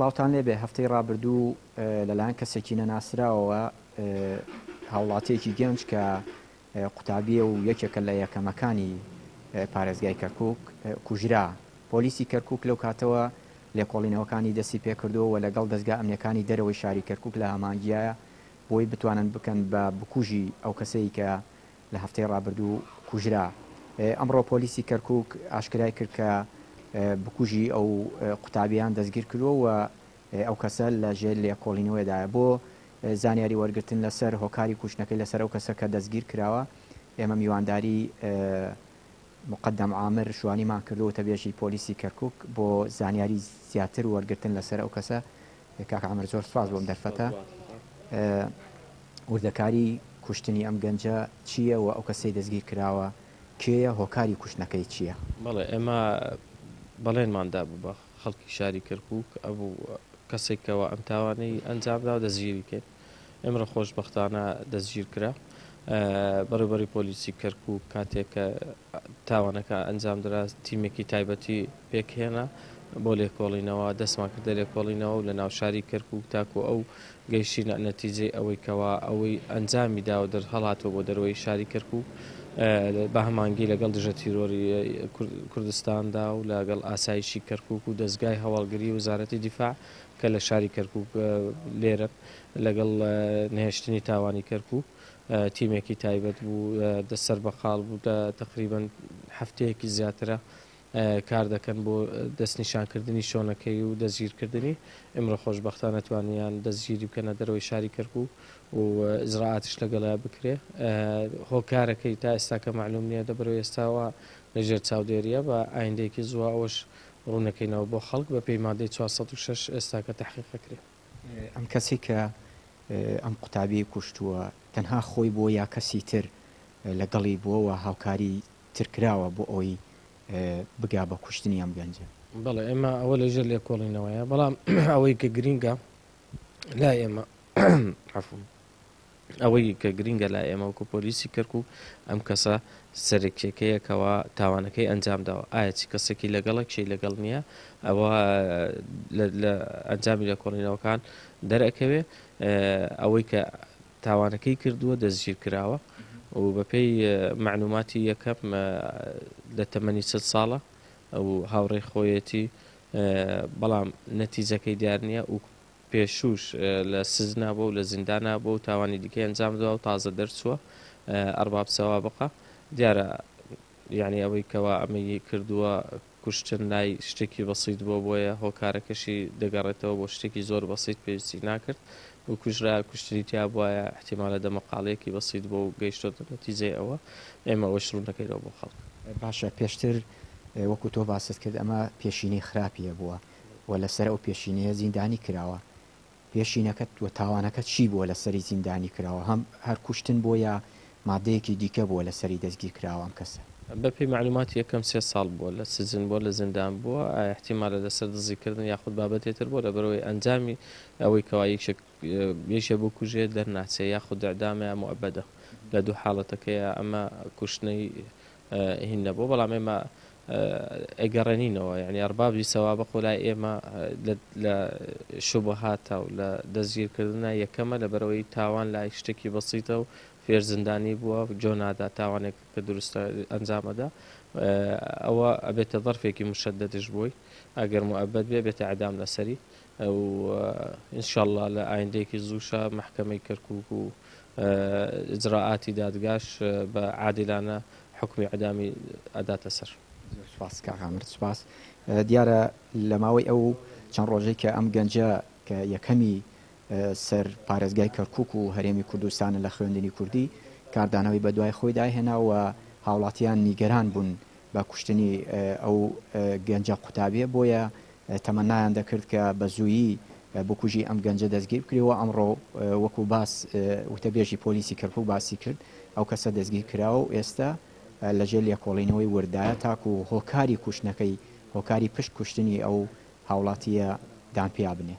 سڵاوتان لێبێ هەفتەی ڕابردوو لەلایەن کەسێکی نەناسراوەوە هاوڵاتیەکی گەنج کە قوتابیە و یەکێکە لە یەکەمەکانی پارێزگای کەرکووک کوژرا. پۆلیسی کەرکووک لەو کاتەوە لێکۆڵینەوەکانی دەستی پێکردووە و لەگەڵ دەستگا ئەمنیەکانی دەرەوەی شاری کەرکووک لە ئامانجیایە بۆی بتوانن بکەن بە بکوژی ئەو کەسەی کە لە هەفتەی ڕابردوو کوژرا. ئەمڕۆ پۆلیسی کەرکووک ئاشکرای کرد کە بکوژی ئەو قوتابیان دەستگیر کردووە و ئەو کەسە لە ژێر لێکۆڵینەوەیدایە. بۆ زانیاری وەرگرتن لەسەر هۆکاری کوشتنەکەی لەسەر ئەو کەسە کە دەستگیر کراوە ئێمە میوانداری مقدم عامر شوانیمان کردو تەبێژی پۆلیسی کەرکووک بۆ زانیاری زیاتر وەرگرتن لەسەر ئەو کەسە. کاک عامر زۆر سپاس بۆم دەرفەتە. وردەکاری کوشتنی ئەم گەنجە چییە و ئەو کەسەی دەستگیر کراوە کێیە، هۆکاری کوشتنەکەی چییە؟ بەڵێ ئێمە بەڵێنماندا بوو بە خەڵکی شاری کەرکووک ئەبوو کەسێکەوە ئەم تاوانەی ئەنجامدا و دەستگیری کرد. ئێمڕە خۆشبەختانە دەستگیر کرا. بەڕێوەبەری پۆلیسی کەرکووک کاتێک کە تاوانەکە ئەنجام درا تیمێکی تایبەتی پێکهێنا بۆ لێکۆڵینەوە دەستمان کردە لێکۆڵینەوە و لە ناو شاری کەرکووک تاکو ئەو گەیشتینە نەتیجەی ئەوەی کەوا ئەوەی ئەنجامی دا و هەڵاتەوە بۆ دەرەوەی شاری کەرکووک بە هەمانگی لەگەڵ دژە تیرۆری کوردستاندا و لەگەڵ ئاسایشی کەرکووک و دەستگای هەواڵگری وزارەتی دیفاع کە لە شاری کەرکووک لێرە لەگەڵ نهێشتنی تاوانی کەرکووک تیمێکی تایبەت بوو دەسەر بەخاڵ بوو تقریبا هەفتەیەکی زیاترە کار دەکەن بۆ دەستنیشانکردنی شۆنەکەی و دەستگیرکردنی. ئێمڕە خۆشبەختانە توانیان دەستگیری بکەنە دەرەوەی شاری کەرکووک و ئزراعاتش لەگەڵا بکرێ. هۆکارەکەی تا ئێستا کە معلوم نییە دەبەرەوە ئێستاوە لەژێر چاودێریە بە ئایندەیەکی زووە ئەوەش ڕوونەکەینەوە بۆ خەڵک بە پێی مادەی 406 ئێستا کە تەحقیقەکرێ. ئەم کەسی کە ئەم قوتابی کوشتووە تەنها خۆی بۆ یا کەسی تر لەگەڵی بووەوە هاوکاری ترکراوە بۆ ئەوی بگا بە کوشتنی ئەم گەنجە؟ بەڵێ ئێمە ئەوە لەژێر لێکۆڵینەوەیە، بەڵام ئەوەی کە گرینگە لا ئێمە ئەوەی کە گرینگە لا ئێمە وەکو پۆلیسی کەرکووک ئەم کەسە سەرکێکەیەکەوە تاوانەکەی ئەنجامداوە ئایا چی کەسێکی لەگەڵە کێی لەگەڵ نییە ئەوە لە ئەنجامی لێکۆڵینەوەکان دەرەکەوێ. ئەوەی کە تاوانەکەی کردووە دەستگیر کراوە و بەپێی معلوماتی یەکەم لە تەمەنی 30 ساڵە ئەو هاوڕێی خۆیەتی، بەڵام نەتیجەکەی دیار نییە و پێشوش لە سزنا بۆ و لە زیندانا بۆ و تاوانی دیکەی ئەنجامداوە و تازە دەرچووە ئەرباب سەوابقە. دیارە یعنی ئەوەی کەوا ئەمەی کردووە کوشتن لای شتێکی بەسیط بۆ بۆیە هۆکارەکەشی دەگەڕێتەوە بۆ شتێکی زۆر بەسیط پێویستی ناکرد و کوژرا کوشتنی تیا بواە احتیمالە دەمەقاڵەیەکی بەسیط بۆ و گەیشتۆتە نەتیجەی ئەوە ئێمە ئەوە شروع نەکەیتەوە بۆ خەڵک. باشە، پێشتر وەکو تۆ باست کرد ئەمە پێشینەی خراپیە بووە و لەسەر ئەو پێشینەیە زیندانی کراوە. پێشینەکەت وە تاوانەکەت چی بووە لەسەری زیندانی کراوە؟ هەم هەر کوشتن بۆ یا مادەیەکی دیکە بووە لەسەری دەستگیر کراوە ئەم کەسە؟ بەپێی معلوماتی یەکەم 3 ساڵ بووە لە سزن بۆ لە زیندان بووە. احتیمالە لەسەر دزیکردن یاخود بابەتێتر بۆ لە بەرەوەی ئەنجامی ئەوەی کەوا یەکێ بۆ کوژێ دەرناچێ یاخود ئەعدامە مؤبەدە لە دوو حاڵەتەکەیە ئەمە کوشتنەی هین نەبوو. بەڵام ئێمە ئەگەڕێنینەوە یعنی ئەربابی سەوابق وڵای ئێمە لە شوبهاتە و لە دەستگیرکردنە یەکەمە لە بەرەوەی تاوان لای شتێکی بەسیتە و فێر زیندانی بووە جۆنادا تاوانێک کە دروستە ئەنجامەدا ئەوە ئەبێتە ظەرفێکی مشەددەدش بووی ئەگەر مؤبەد بێ بێتە ئەعدام لەسەری و ئینشاءالله لە ئایندەیەکی زووشە محکەمەی کەرکووک و ئجراعاتی دادگاش بە عادلانە حکمی ئەعدامی ئەداتە سەر. سپاس کاک عامر، سپاس. دیارە لە ماوەی ئەو چەند ڕۆژەی کە ئەم گەنجە کە یەکەمی سەر پارێزگای کەرکووک و هەرێمی کوردستانە لە خوێندنی کوردی کاردانەوەی بە دوای خۆی داهێناوە هاوڵاتیان نیگەران بوون بە کوشتنی ئەو گەنجە قوتابیە، بۆیە تەمەنایان دەکرد کە بە زوویی بکوژی ئەم گەنجە دەستگیر بکرێەوە. ئەمڕۆ وەکو باس وتەبێژی پۆلیسی کەرکووک باسی کرد ئەو کەسە دەستگیر کراوە و ئێستا لەژێر لێکۆڵینەوەی وردایە تاکو هۆکاری کوشتنەکەی هۆکاری پشت کوشتنی ئەو هاوڵاتیە دان پێیا بنێ.